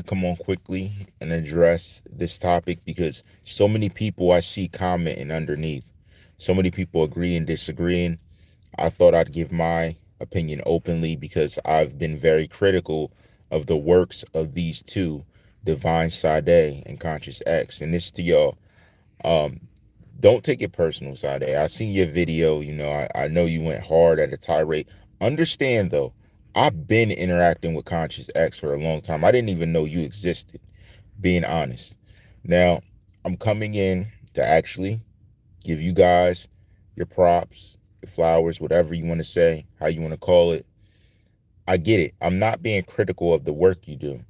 come on quickly and address this topic because so many people I see commenting underneath. So many people agree and disagreeing. I thought I'd give my opinion openly because I've been very critical of the works of these two, Divine Sade and Conscious X. And this to y'all. Um, don't take it personal, Sade. I seen your video. I know you went hard at a tirade. Understand though, I've been interacting with Conscious X for a long time. I didn't even know you existed, being honest. Now, I'm coming in to actually give you guys your props, your flowers, whatever you want to say, how you want to call it. I get it. I'm not being critical of the work you do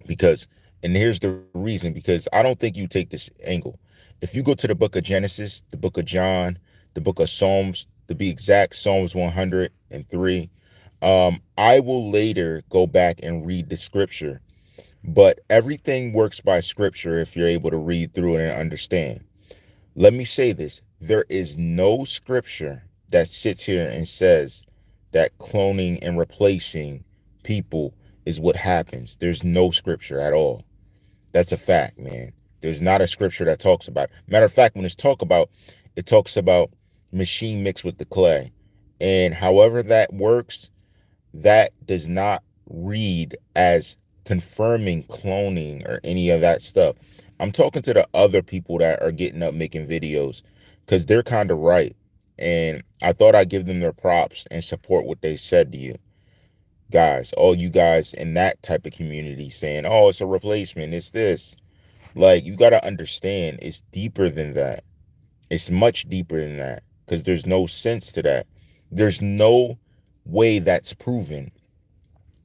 because, and here's the reason, because I don't think you take this angle. If you go to the book of Genesis, the book of John, the book of Psalms, to be exact, Psalms 103, I will later go back and read the scripture, but everything works by scripture if you're able to read through it and understand. Let me say this. There is no scripture that sits here and says that cloning and replacing people is what happens. There's no scripture at all. That's a fact, man. There's not a scripture that talks about it. Matter of fact, when it's talk about, it talks about machine mixed with the clay. And however that works, that does not read as confirming cloning or any of that stuff. I'm talking to the other people that are getting up making videos because they're kind of right. And I thought I'd give them their props and support what they said to you. Guys, all you guys in that type of community saying, oh, it's a replacement, it's this. Like, you got to understand, it's deeper than that. It's much deeper than that because there's no sense to that. There's no way that's proven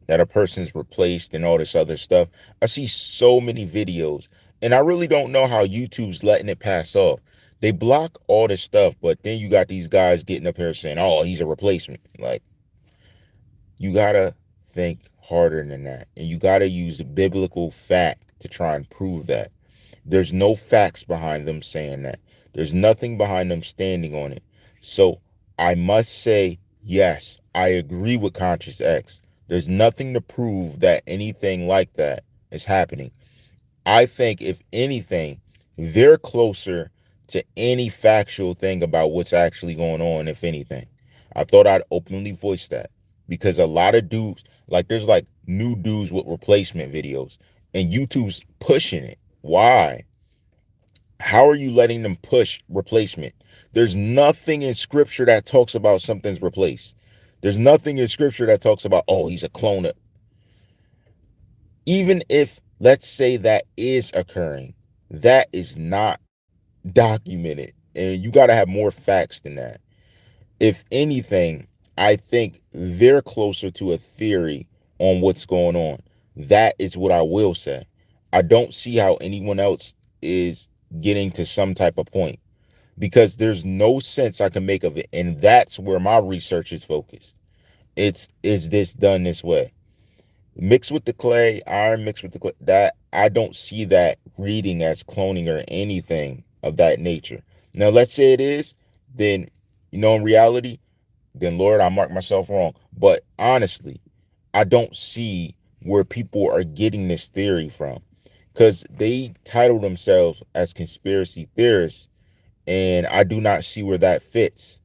that a person's replaced and all this other stuff. I see so many videos, and I really don't know how YouTube's letting it pass off. They block all this stuff, but then you got these guys getting up here saying, oh, he's a replacement. Like, you gotta think harder than that. And you gotta use a biblical fact to try and prove that. There's no facts behind them saying that. There's nothing behind them standing on it. So I must say, yes, I agree with Conscious X. There's nothing to prove that anything like that is happening. I think, if anything, they're closer to any factual thing about what's actually going on, if anything. I thought I'd openly voice that because a lot of dudes, like, there's like new dudes with replacement videos, and YouTube's pushing it. Why? How are you letting them push replacement? There's nothing in scripture that talks about something's replaced. There's nothing in scripture that talks about, oh, he's a clone. Even if, let's say, that is occurring, that is not documented. And you got to have more facts than that. If anything, I think they're closer to a theory on what's going on. That is what I will say. I don't see how anyone else is getting to some type of point because there's no sense I can make of it. And that's where my research is focused. Is this done this way? Mixed with the clay, iron mixed with the clay, that I don't see that reading as cloning or anything of that nature. Now, let's say it is, then, in reality, then Lord, I mark myself wrong. But honestly, I don't see where people are getting this theory from because they title themselves as conspiracy theorists, and I do not see where that fits.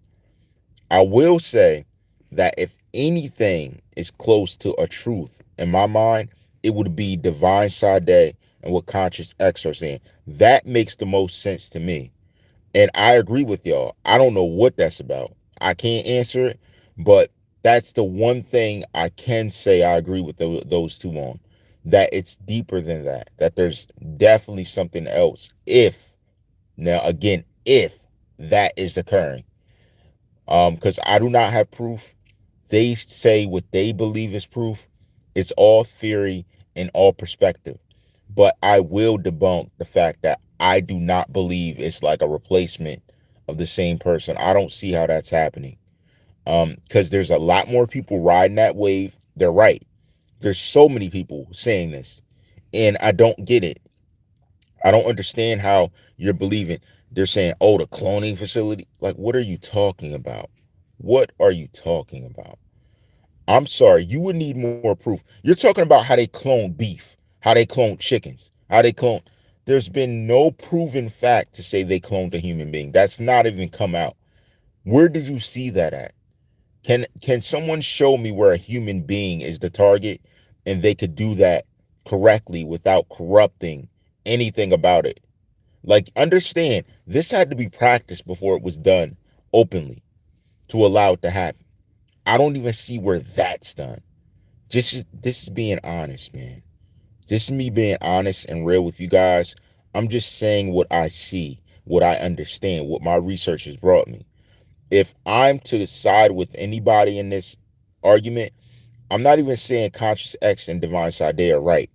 I will say that if anything is close to a truth in my mind, it would be Divine Sade and what Conscious X are saying. That makes the most sense to me. And I agree with y'all. I don't know what that's about. I can't answer it, but that's the one thing I can say I agree with those two on. That it's deeper than that. That there's definitely something else. Now again, if that is occurring. Because I do not have proof. They say what they believe is proof. It's all theory and all perspective. But I will debunk the fact that I do not believe it's like a replacement of the same person. I don't see how that's happening. Because there's a lot more people riding that wave. They're right. There's so many people saying this, and I don't get it. I don't understand how you're believing. They're saying, oh, the cloning facility. Like, what are you talking about? What are you talking about? I'm sorry, you would need more proof. You're talking about how they clone beef. How they clone chickens. How they clone. There's been no proven fact to say they cloned a human being. That's not even come out. Where did you see that at? Can someone show me where a human being is the target and they could do that correctly without corrupting anything about it? Like, understand, this had to be practiced before it was done openly to allow it to happen. I don't even see where that's done. Just this is being honest, man. This is me being honest and real with you guys. I'm just saying what I see, what I understand, what my research has brought me. If I'm to side with anybody in this argument, I'm not even saying Conscious X and Divine Sade are right,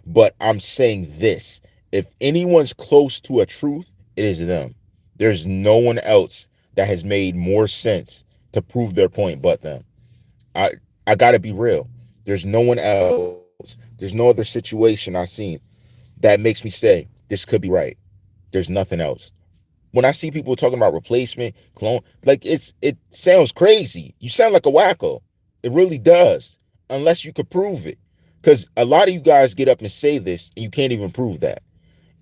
but I'm saying this. If anyone's close to a truth, it is them. There's no one else that has made more sense to prove their point but them. I I gotta be real. There's no one else. There's no other situation I've seen that makes me say this could be right. There's nothing else. When I see people talking about replacement, clone, like it sounds crazy. You sound like a wacko. It really does. Unless you could prove it. Because a lot of you guys get up and say this and you can't even prove that.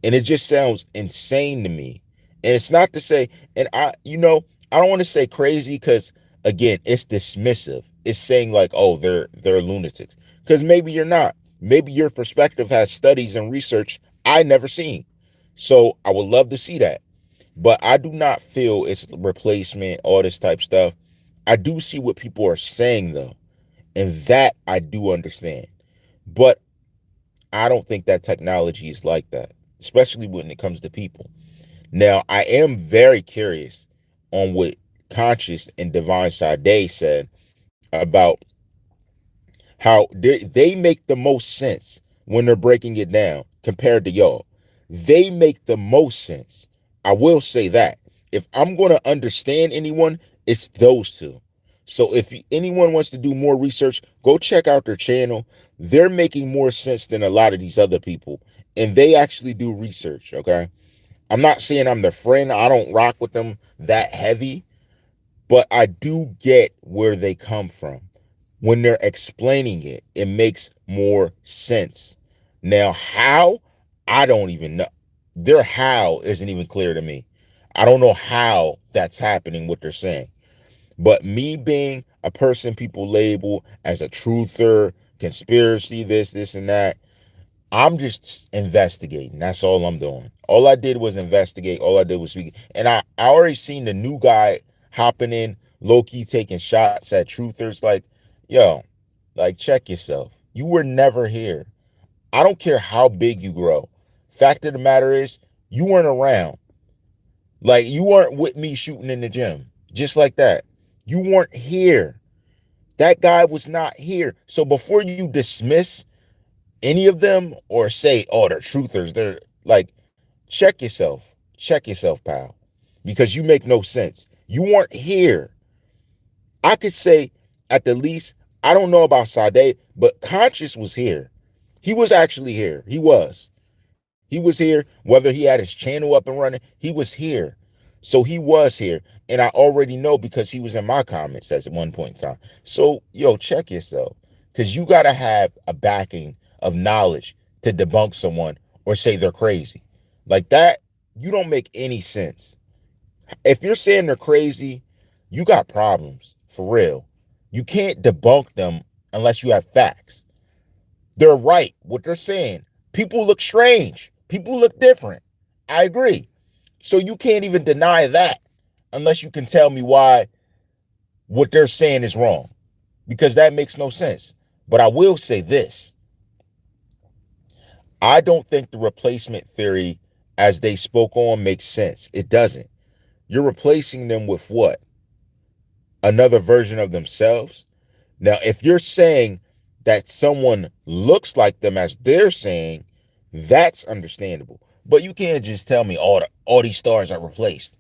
And it just sounds insane to me. And it's not to say, and I don't want to say crazy because again, it's dismissive. It's saying like, oh, they're lunatics. Because maybe you're not. Maybe your perspective has studies and research I never seen. So I would love to see that. But I do not feel it's replacement, all this type stuff. I do see what people are saying though. And that I do understand. But I don't think that technology is like that, especially when it comes to people. Now, I am very curious on what Conscious and Divine Sade said about how they make the most sense when they're breaking it down compared to y'all. They make the most sense. I will say that. If I'm going to understand anyone, it's those two. So if anyone wants to do more research, go check out their channel. They're making more sense than a lot of these other people. And they actually do research, okay? I'm not saying I'm their friend. I don't rock with them that heavy, but I do get where they come from. When they're explaining it, it makes more sense. Now, how? I don't even know. Their how isn't even clear to me. I don't know how that's happening, what they're saying. But me being a person people label as a truther, conspiracy, this, and that, I'm just investigating. That's all I'm doing. All I did was investigate. All I did was speak. And I already seen the new guy hopping in, low key taking shots at truthers. Like, yo, like, check yourself. You were never here. I don't care how big you grow. Fact of the matter is, you weren't around. Like, you weren't with me shooting in the gym. Just like that. You weren't here. That guy was not here. So before you dismiss any of them or say, oh, they're truthers, they're like, check yourself. Check yourself, pal. Because you make no sense. You weren't here. I could say, at the least, I don't know about Sade, but Conscious was here. He was actually here. He was. He was here, whether he had his channel up and running, he was here. So he was here. And I already know because he was in my comments at one point in time. So, yo, check yourself. Because you got to have a backing of knowledge to debunk someone or say they're crazy. Like that, you don't make any sense. If you're saying they're crazy, you got problems for real. You can't debunk them unless you have facts. They're right, what they're saying. People look strange. People look different. I agree. So you can't even deny that unless you can tell me why what they're saying is wrong, because that makes no sense. But I will say this. I don't think the replacement theory, as they spoke on, makes sense. It doesn't. You're replacing them with what? Another version of themselves? Now, if you're saying that someone looks like them as they're saying, that's understandable. But you can't just tell me all these stars are replaced.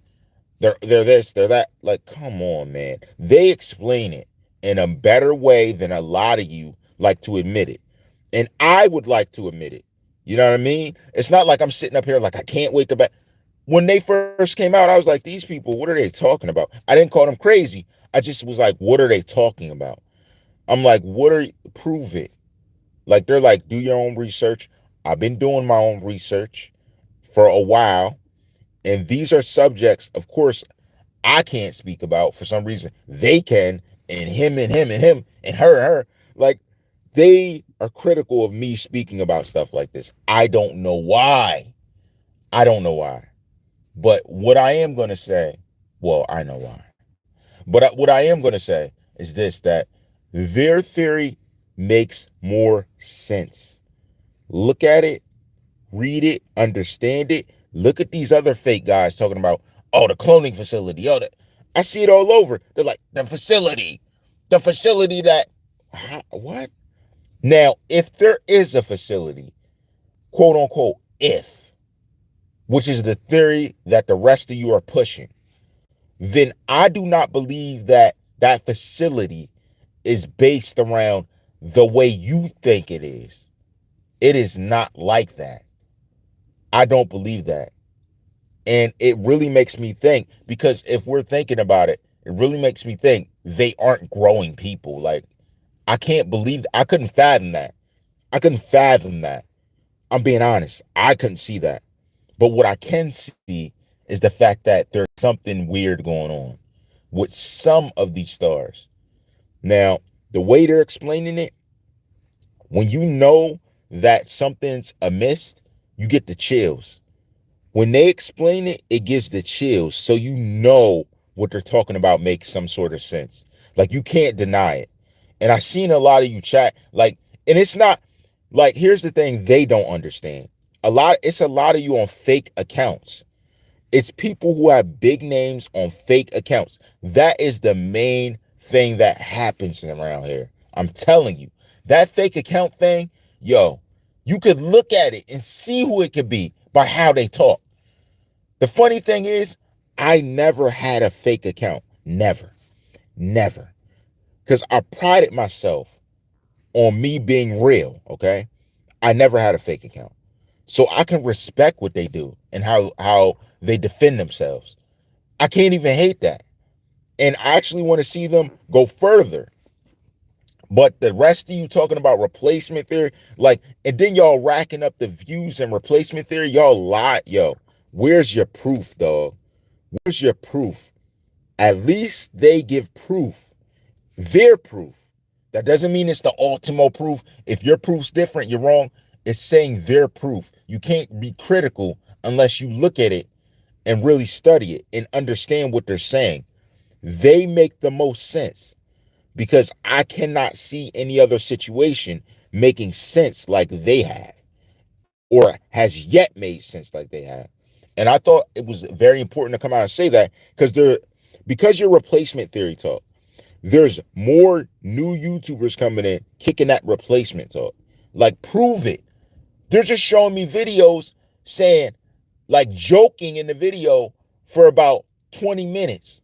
They're this, they're that. Like, come on, man. They explain it in a better way than a lot of you like to admit it. And I would like to admit it. You know what I mean? It's not like I'm sitting up here like I can't wait to back. When they first came out, I was like, these people, what are they talking about? I didn't call them crazy. I just was like, what are they talking about? I'm like, prove it. Like, they're like, do your own research. I've been doing my own research for a while, and these are subjects, of course, I can't speak about for some reason. They can, and him and him and him and her and her. Like, they are critical of me speaking about stuff like this. I don't know why. I don't know why. But what I am going to say, well, I know why. But what I am going to say is this, that their theory makes more sense. Look at it, read it, understand it. Look at these other fake guys talking about, oh, the cloning facility. Oh, I see it all over. They're like, the facility that, what? Now, if there is a facility, quote unquote, if, which is the theory that the rest of you are pushing, then I do not believe that that facility is based around the way you think it is. It is not like that. I don't believe that. And it really makes me think, because if we're thinking about it, it really makes me think they aren't growing people. Like, I can't believe, I couldn't fathom that. I couldn't fathom that. I'm being honest. I couldn't see that. But what I can see is the fact that there's something weird going on with some of these stars. Now, the way they're explaining it, when you know that something's amiss, you get the chills. When they explain it, it gives the chills. So you know what they're talking about makes some sort of sense. Like, you can't deny it. And I've seen a lot of you chat, like, and it's not, like, here's the thing they don't understand. It's a lot of you on fake accounts. It's people who have big names on fake accounts. That is the main thing that happens around here. I'm telling you, that fake account thing, yo, you could look at it and see who it could be by how they talk. The funny thing is, I never had a fake account. Never. Never. Because I prided myself on me being real, okay? I never had a fake account. So I can respect what they do and how they defend themselves. I can't even hate that. And I actually want to see them go further. But the rest of you talking about replacement theory, like, and then y'all racking up the views and replacement theory, y'all lie. Yo, where's your proof, dog? Where's your proof? At least they give proof. Their proof. That doesn't mean it's the ultimate proof. If your proof's different, you're wrong. It's saying their proof. You can't be critical unless you look at it and really study it and understand what they're saying. They make the most sense, because I cannot see any other situation making sense like they have, or has yet made sense like they have. And I thought it was very important to come out and say that, because your replacement theory talk, there's more new YouTubers coming in kicking that replacement talk. Like, prove it. They're just showing me videos saying, like, joking in the video for about 20 minutes.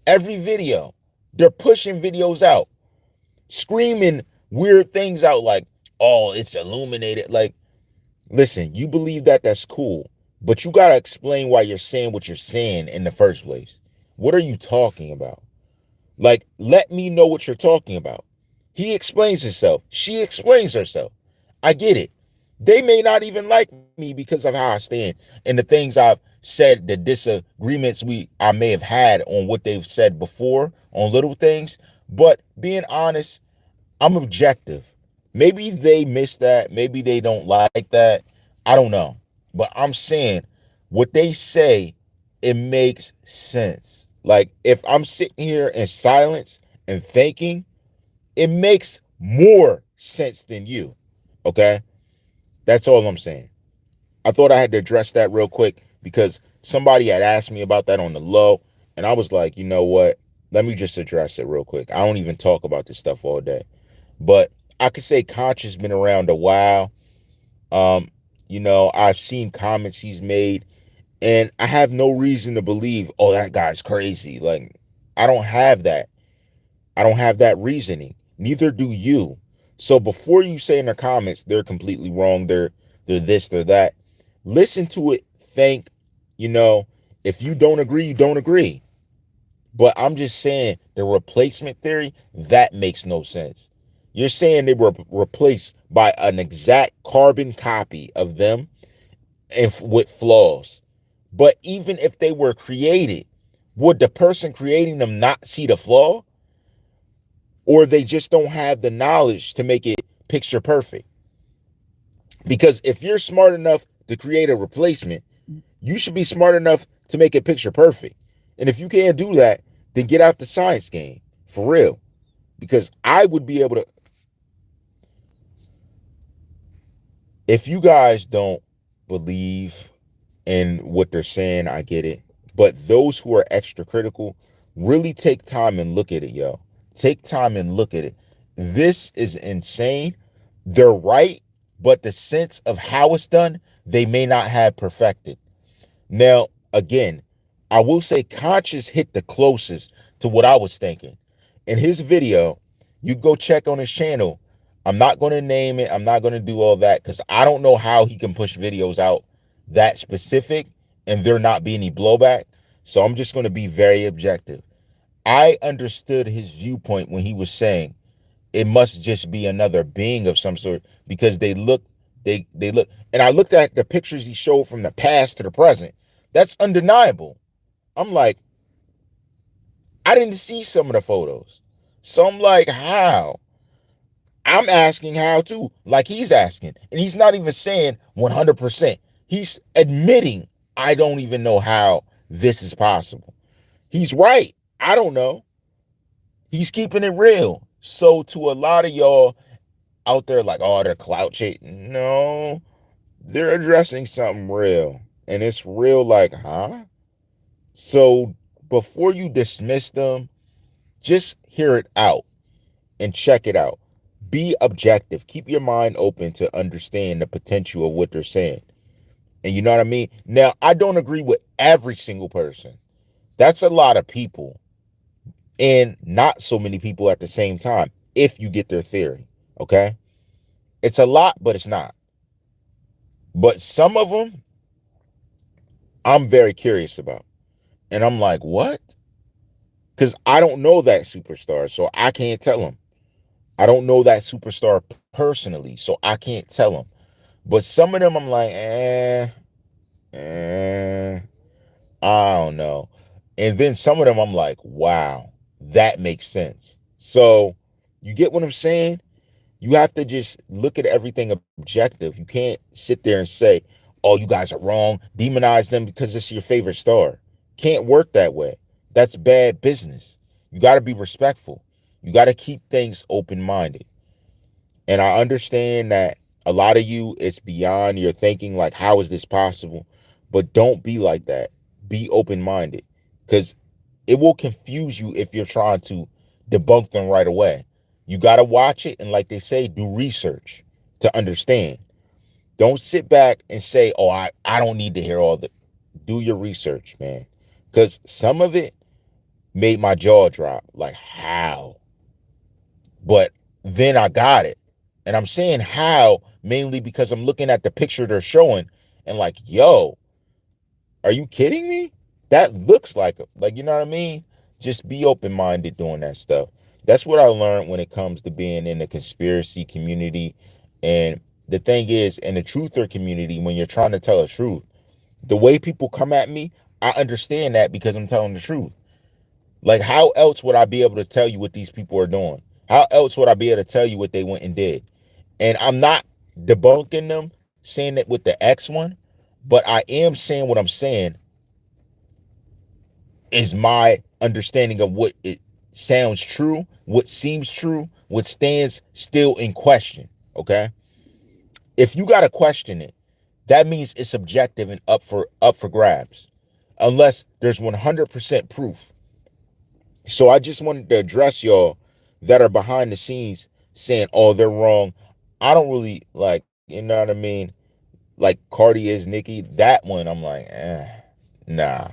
Every video, they're pushing videos out, screaming weird things out like, oh, it's illuminated. Like, listen, you believe that, that's cool, but you got to explain why you're saying what you're saying in the first place. What are you talking about? Like, let me know what you're talking about. He explains himself. She explains herself. I get it. They may not even like me because of how I stand and the things I've said, the disagreements I may have had on what they've said before on little things. But being honest, I'm objective. Maybe they miss that. Maybe they don't like that. I don't know. But I'm saying what they say, it makes sense. Like, if I'm sitting here in silence and thinking, it makes more sense than you. Okay? That's all I'm saying. I thought I had to address that real quick because somebody had asked me about that on the low, and I was like, you know what? Let me just address it real quick. I don't even talk about this stuff all day. But I could say Concious been around a while. Um, I've seen comments he's made, and I have no reason to believe, oh, that guy's crazy. Like, I don't have that. I don't have that reasoning. Neither do you. So before you say in the comments they're completely wrong, they're this, they're that, listen to it, think, you know, if you don't agree, you don't agree. But I'm just saying the replacement theory, that makes no sense. You're saying they were replaced by an exact carbon copy of them and with flaws. But even if they were created, would the person creating them not see the flaw? Or they just don't have the knowledge to make it picture perfect? Because if you're smart enough to create a replacement, you should be smart enough to make it picture perfect. And if you can't do that, then get out the science game for real. Because I would be able to. If you guys don't believe in what they're saying, I get it. But those who are extra critical, really take time and look at it, yo. Take time and look at it. This is insane. They're right, but the sense of how it's done, they may not have perfected. Now, again, I will say Conscious hit the closest to what I was thinking. In his video, you go check on his channel. I'm not going to name it. I'm not going to do all that because I don't know how he can push videos out that specific and there not be any blowback. So I'm just going to be very objective. I understood his viewpoint when he was saying it must just be another being of some sort because they look, and I looked at the pictures he showed from the past to the present. That's undeniable. I'm like, I didn't see some of the photos. So I'm like, how? I'm asking how too, like he's asking. And he's not even saying 100%. He's admitting, I don't even know how this is possible. He's right. I don't know. He's keeping it real. So to a lot of y'all out there like, oh, they're clout chasing. No, they're addressing something real. And it's real like, huh? So before you dismiss them, just hear it out and check it out. Be objective. Keep your mind open to understand the potential of what they're saying. And you know what I mean? Now, I don't agree with every single person. That's a lot of people and not so many people at the same time if you get their theory, okay? It's a lot, but it's not. But some of them I'm very curious about. And I'm like, what? Because I don't know that superstar, so I can't tell him. I don't know that superstar personally, so I can't tell him. But some of them I'm like, I don't know. And then some of them I'm like, wow, that makes sense. So you get what I'm saying? You have to just look at everything objective. You can't sit there and say, oh, you guys are wrong, demonize them because it's your favorite star. Can't work that way. That's bad business. You got to be respectful. You got to keep things open-minded. And I understand that a lot of you, it's beyond your thinking, like, how is this possible? But don't be like that. Be open-minded because it will confuse you if you're trying to debunk them right away. You got to watch it and, like they say, do research to understand. Don't sit back and say, oh, I don't need to hear all the. Do your research, man. Because some of it made my jaw drop. Like, how? But then I got it. And I'm saying how mainly because I'm looking at the picture they're showing and like, yo, are you kidding me? That looks like, you know what I mean? Just be open-minded doing that stuff. That's what I learned when it comes to being in the conspiracy community. And the thing is, in the truther community, when you're trying to tell the truth, the way people come at me, I understand that because I'm telling the truth. Like, how else would I be able to tell you what these people are doing? How else would I be able to tell you what they went and did? And I'm not debunking them, saying it with the X one, but I am saying what I'm saying is my understanding of what it sounds true, what seems true, what stands still in question. Okay. If you got to question it, that means it's subjective and up for grabs, unless there's 100% proof. So I just wanted to address y'all that are behind the scenes saying, oh, they're wrong. I don't really like, you know what I mean? Like Cardi is Nicki, that one, I'm like, nah,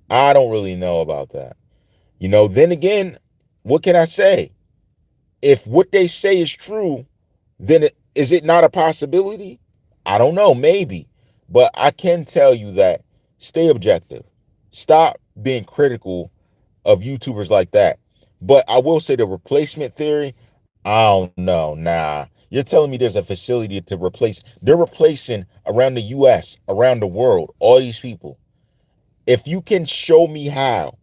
I don't really know about that. Then again, what can I say? If what they say is true, then is it not a possibility? I don't know, maybe. But I can tell you that stay objective. Stop being critical of YouTubers like that. But I will say the replacement theory, I don't know. Nah. You're You're telling me there's a facility to replace, they're replacing around the US, around the world, all these people. If you can show me how,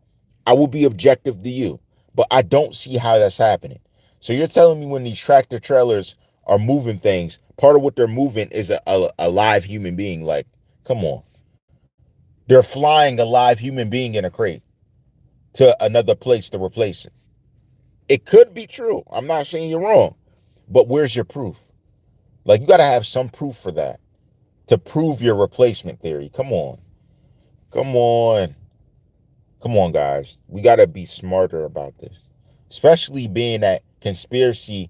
I will be objective to you. But I don't see how that's happening. So you're telling me when these tractor trailers are moving things, part of what they're moving is a live human being. Like, come on. They're flying a live human being in a crate to another place to replace it. It could be true. I'm not saying you're wrong. But where's your proof? Like, you got to have some proof for that to prove your replacement theory. Come on. Come on. Come on, guys. We got to be smarter about this, especially being that conspiracy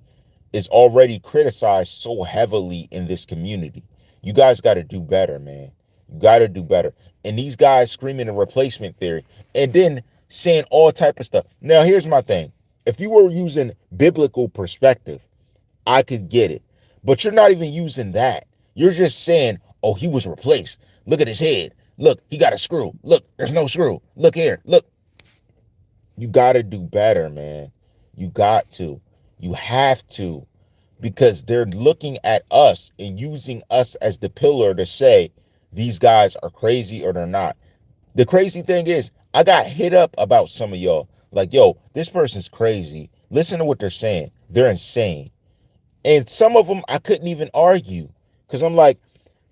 is already criticized so heavily in this community. You guys got to do better, man. You got to do better. And these guys screaming a replacement theory and then saying all type of stuff. Now, here's my thing. If you were using biblical perspective, I could get it. But you're not even using that. You're just saying, oh, he was replaced. Look at his head. Look, he got a screw. Look, there's no screw. Look here. Look. You got to do better, man. You got to. You have to. Because they're looking at us and using us as the pillar to say these guys are crazy or they're not. The crazy thing is, I got hit up about some of y'all. Like, yo, this person's crazy. Listen to what they're saying. They're insane. And some of them I couldn't even argue because I'm like,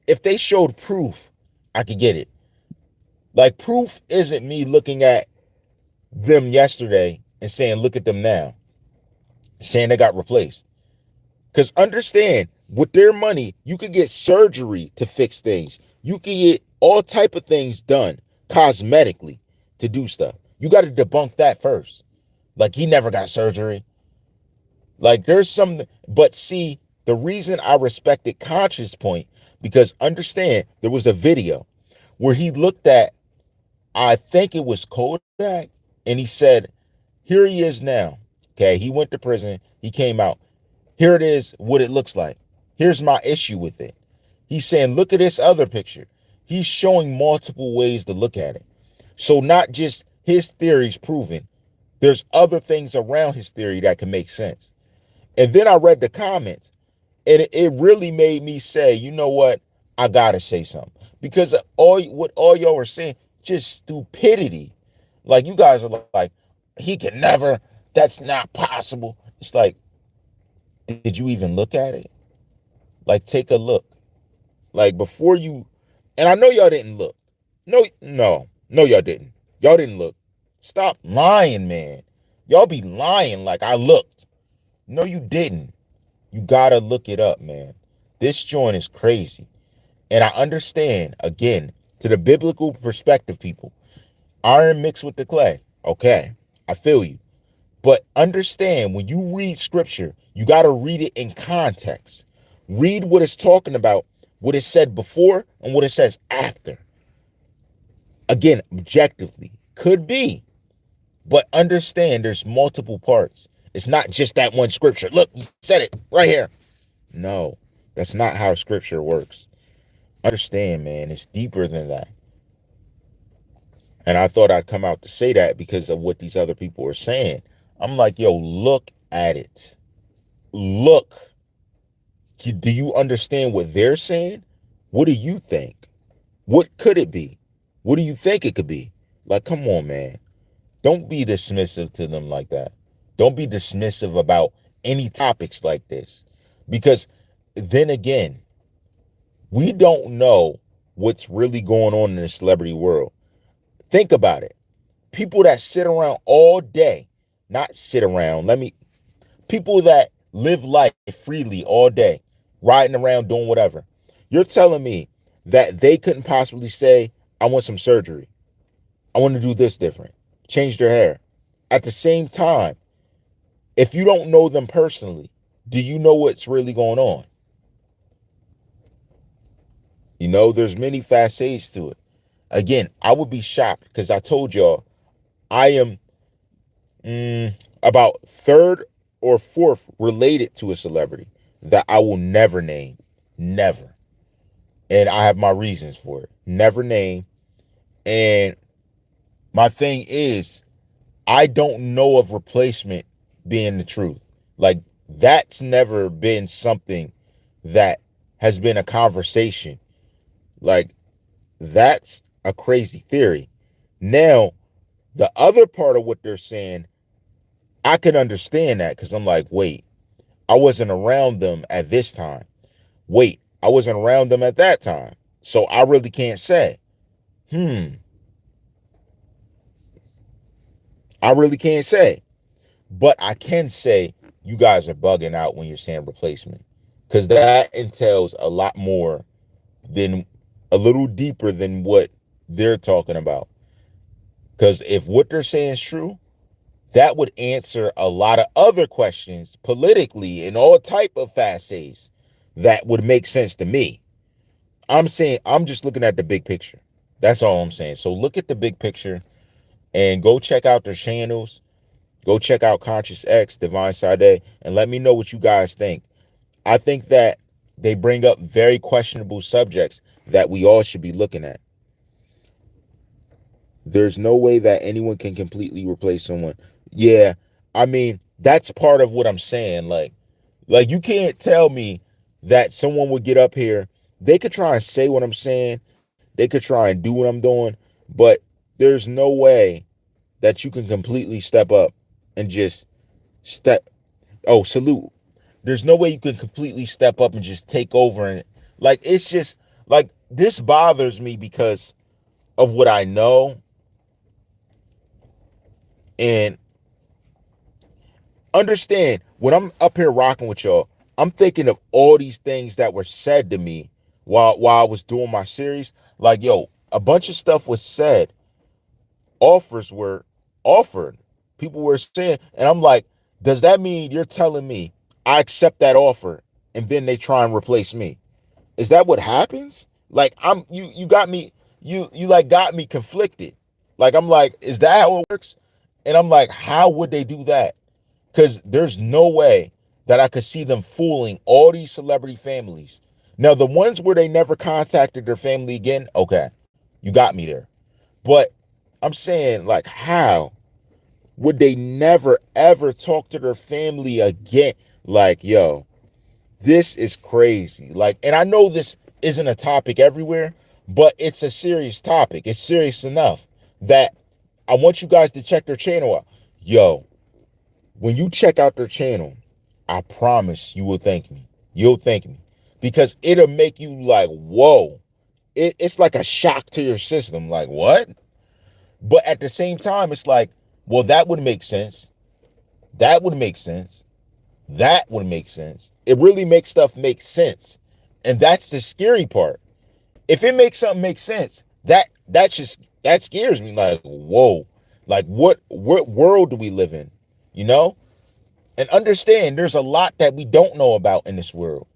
if they showed proof, I could get it. Like, proof isn't me looking at them yesterday and saying, look at them now, saying they got replaced. Because understand, with their money, you could get surgery to fix things. You can get all type of things done cosmetically to do stuff. You got to debunk that first. Like, he never got surgery. Like, there's some, but see, the reason I respected Conscious point, because understand, there was a video where he looked at, I think it was Kodak, and he said, here he is now. Okay, he went to prison, he came out. Here it is, what it looks like. Here's my issue with it. He's saying, look at this other picture. He's showing multiple ways to look at it. So not just his theories proven, there's other things around his theory that can make sense. And then I read the comments, and it really made me say, you know what? I gotta say something. Because what all y'all are saying, just stupidity. Like, you guys are like, he can never, that's not possible. It's like, did you even look at it? Like, take a look. Like, before you, and I know y'all didn't look. No, y'all didn't. Y'all didn't look. Stop lying, man. Y'all be lying like I looked. No, you didn't. You gotta look it up, man. This joint is crazy. And I understand, again, to the biblical perspective, people, iron mixed with the clay. Okay, I feel you. But understand, when you read scripture, you gotta read it in context. Read what it's talking about, what it said before and what it says after. Again, objectively. Could be. But understand there's multiple parts. It's not just that one scripture. Look, he said it right here. No, that's not how scripture works. Understand, man, it's deeper than that. And I thought I'd come out to say that because of what these other people are saying. I'm like, yo, look at it. Look. Do you understand what they're saying? What do you think? What could it be? What do you think it could be? Like, come on, man. Don't be dismissive to them like that. Don't be dismissive about any topics like this. Because then again, we don't know what's really going on in the celebrity world. Think about it. People that sit around all day, not sit around, people that live life freely all day, riding around doing whatever. You're telling me that they couldn't possibly say, I want some surgery. I want to do this different. Change their hair. At the same time, if you don't know them personally, do you know what's really going on? You know, there's many facets to it. Again, I would be shocked because I told y'all I am about third or fourth related to a celebrity that I will never name. Never. And I have my reasons for it. Never name. And my thing is, I don't know of replacement being the truth. Like, That's never been something that has been a conversation. Like, that's a crazy theory. Now, the other part of what they're saying, I can understand that because I'm like, wait, I wasn't around them at this time. Wait, I wasn't around them at that time. So I really can't say. Hmm. I really can't say. But I can say you guys are bugging out when you're saying replacement. Because that entails a lot more than a little deeper than what they're talking about. Because if what they're saying is true, that would answer a lot of other questions politically in all type of facets that would make sense to me. I'm saying I'm just looking at the big picture. That's all I'm saying. So look at the big picture and go check out their channels. Go check out Conscious X, Divine Sade, and let me know what you guys think. I think that they bring up very questionable subjects that we all should be looking at. There's no way that anyone can completely replace someone. Yeah, I mean, that's part of what I'm saying. Like you can't tell me that someone would get up here. They could try and say what I'm saying. They could try and do what I'm doing, but there's no way that you can completely step up and just step. Oh, salute. There's no way you can completely step up and just take over. And like, it's just like, this bothers me because of what I know. And understand, when I'm up here rocking with y'all, I'm thinking of all these things that were said to me while I was doing my series. Like, yo, a bunch of stuff was said, offers were offered, people were saying, and I'm like, does that mean you're telling me I accept that offer and then they try and replace me? Is that what happens? Like, you got me, you like got me conflicted. Like, I'm like, is that how it works? And I'm like, how would they do that? Because there's no way that I could see them fooling all these celebrity families. Now, the ones where they never contacted their family again, okay, you got me there. But I'm saying, like, how would they never ever talk to their family again? Like, yo, this is crazy. Like, and I know this isn't a topic everywhere, but it's a serious topic. It's serious enough that I want you guys to check their channel out. Yo, when you check out their channel, I promise you will thank me. You'll thank me because it'll make you like, whoa. It's like a shock to your system. Like, what? But at the same time, it's like, well, that would make sense. That would make sense. That would make sense. It really makes stuff make sense. And that's the scary part. If it makes something make sense, that scares me. Like, whoa. Like, what world do we live in? You know? And understand there's a lot that we don't know about in this world.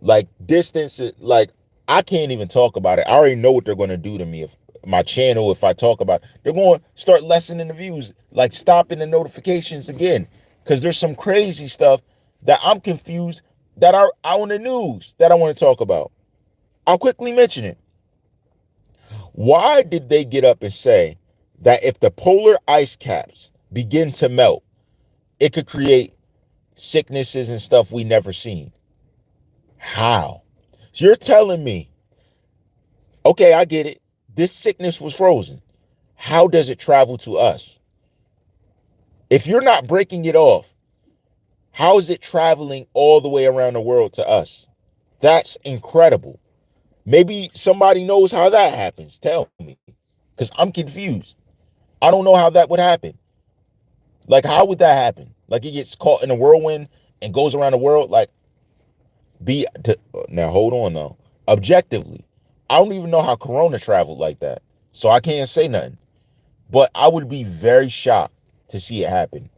Like, distance, like, I can't even talk about it. I already know what they're going to do to me if my channel, if I talk about it. They're going to start lessening the views, like stopping the notifications again. Because there's some crazy stuff that I'm confused that are out on the news that I want to talk about. I'll quickly mention it. Why did they get up and say that if the polar ice caps begin to melt, it could create sicknesses and stuff we never seen? How? So you're telling me, okay, I get it. This sickness was frozen. How does it travel to us? If you're not breaking it off, how is it traveling all the way around the world to us? That's incredible. Maybe somebody knows how that happens. Tell me. Because I'm confused. I don't know how that would happen. Like, how would that happen? Like, it gets caught in a whirlwind and goes around the world? Like, now hold on though. Objectively, I don't even know how Corona traveled like that. So I can't say nothing. But I would be very shocked to see it happen.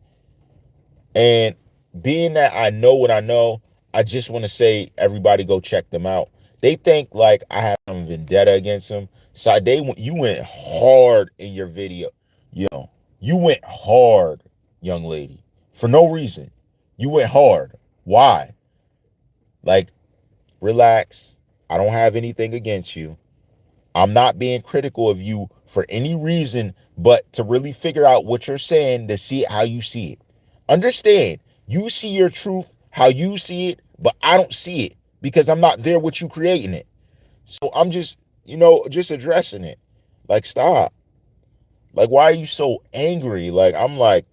And being that I know what I know, I just want to say everybody go check them out. They think like I have some vendetta against them. So you went hard in your video. You went hard, young lady, for no reason. You went hard. Why? Like, relax. I don't have anything against you. I'm not being critical of you for any reason but to really figure out what you're saying to see how you see it. Understand, You see your truth how you see it, but I don't see it because I'm not there with you creating it. So I'm just, just addressing it. Like, stop. Like, why are you so angry? Like, I'm like,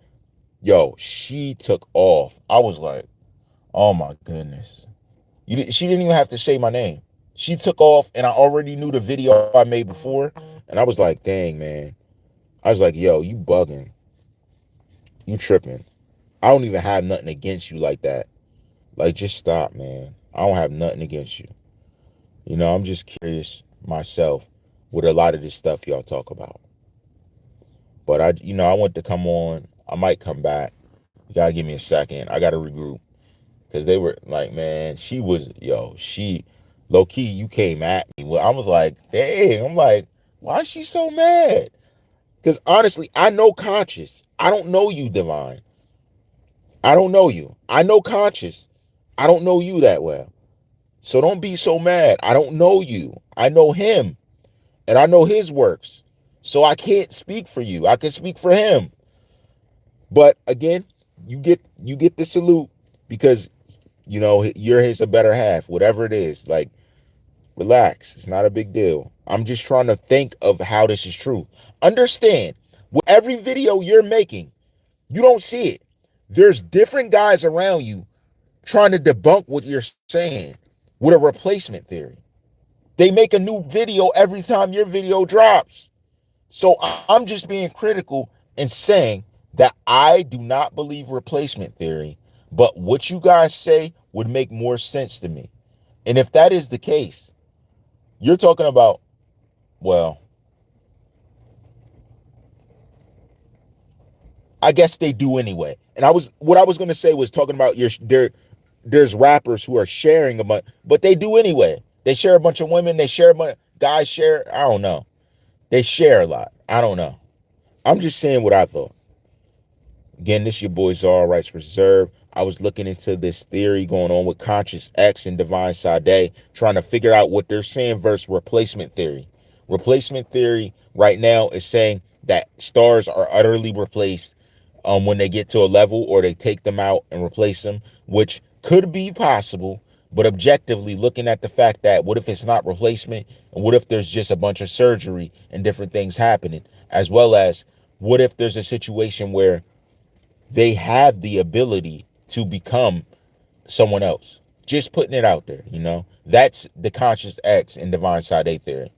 yo, she took off. I was like, oh my goodness. She didn't even have to say my name. She took off, and I already knew the video I made before. And I was like, dang, man. I was like, yo, you bugging. You tripping. I don't even have nothing against you like that. Like, just stop, man. I don't have nothing against you. I'm just curious myself with a lot of this stuff y'all talk about. But I want to come on. I might come back. You gotta give me a second. I gotta regroup. Because they were like, man, she, low key, you came at me. Well, I was like, dang, I'm like, why is she so mad? Because honestly, I know Conscious. I don't know you, Divine. I don't know you. I know Conscious. I don't know you that well. So don't be so mad. I don't know you. I know him. And I know his works. So I can't speak for you. I can speak for him. But again, you get the salute because you're his a better half, whatever it is. Like, relax. It's not a big deal. I'm just trying to think of how this is true. Understand, with every video you're making, you don't see it. There's different guys around you trying to debunk what you're saying with a replacement theory. They make a new video every time your video drops. So I'm just being critical and saying that I do not believe replacement theory, but what you guys say would make more sense to me. And if that is the case, you're talking about, well, I guess they do anyway. And what I was going to say was talking about there's rappers who are sharing a bunch, but they do anyway. They share a bunch of women, they share a bunch, guys share, I don't know. They share a lot. I don't know. I'm just saying what I thought. Again, this your boy TheCzarr, Rights Reserved. I was looking into this theory going on with Conscious X and Divine SADE, trying to figure out what they're saying versus replacement theory. Replacement theory right now is saying that stars are utterly replaced when they get to a level, or they take them out and replace them, which could be possible. But objectively, looking at the fact that what if it's not replacement, and what if there's just a bunch of surgery and different things happening, as well as what if there's a situation where they have the ability to become someone else. Just putting it out there, That's the Conscious X and Divine SADE theory.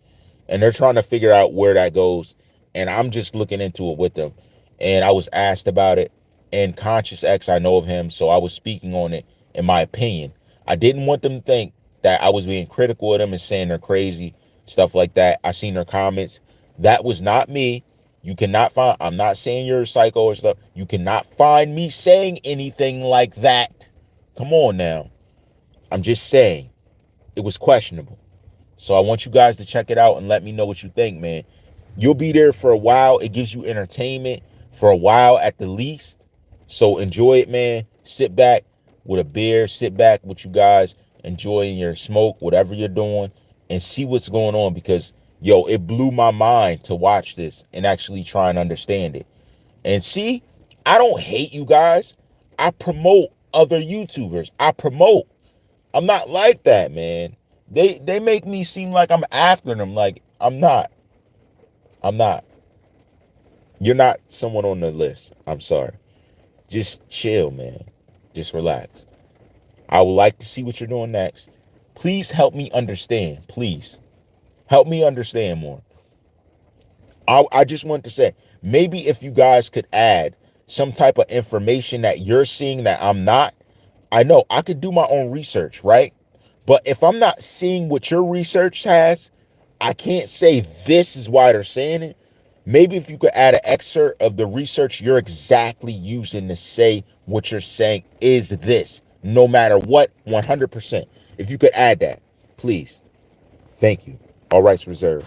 And they're trying to figure out where that goes. And I'm just looking into it with them. And I was asked about it. And Conscious X, I know of him, so I was speaking on it in my opinion. I didn't want them to think that I was being critical of them and saying they're crazy, stuff like that. I seen their comments. That was not me. You cannot find, I'm not saying you're a psycho or stuff. You cannot find me saying anything like that. Come on now. I'm just saying it was questionable. So I want you guys to check it out and let me know what you think, man. You'll be there for a while. It gives you entertainment for a while at the least. So enjoy it, man. Sit back with a beer. Sit back with you guys, enjoying your smoke, whatever you're doing, and see what's going on. Because, yo, it blew my mind to watch this and actually try and understand it. And see, I don't hate you guys. I promote other YouTubers. I promote. I'm not like that, man. They make me seem like I'm after them. Like, I'm not. I'm not. You're not someone on the list. I'm sorry. Just chill, man. Just relax. I would like to see what you're doing next. Please help me understand. Please. Help me understand more. I just want to say, maybe if you guys could add some type of information that you're seeing that I'm not, I know I could do my own research, right? But if I'm not seeing what your research has, I can't say this is why they're saying it. Maybe if you could add an excerpt of the research you're exactly using to say what you're saying is this, no matter what, 100%. If you could add that, please. Thank you. All rights reserved.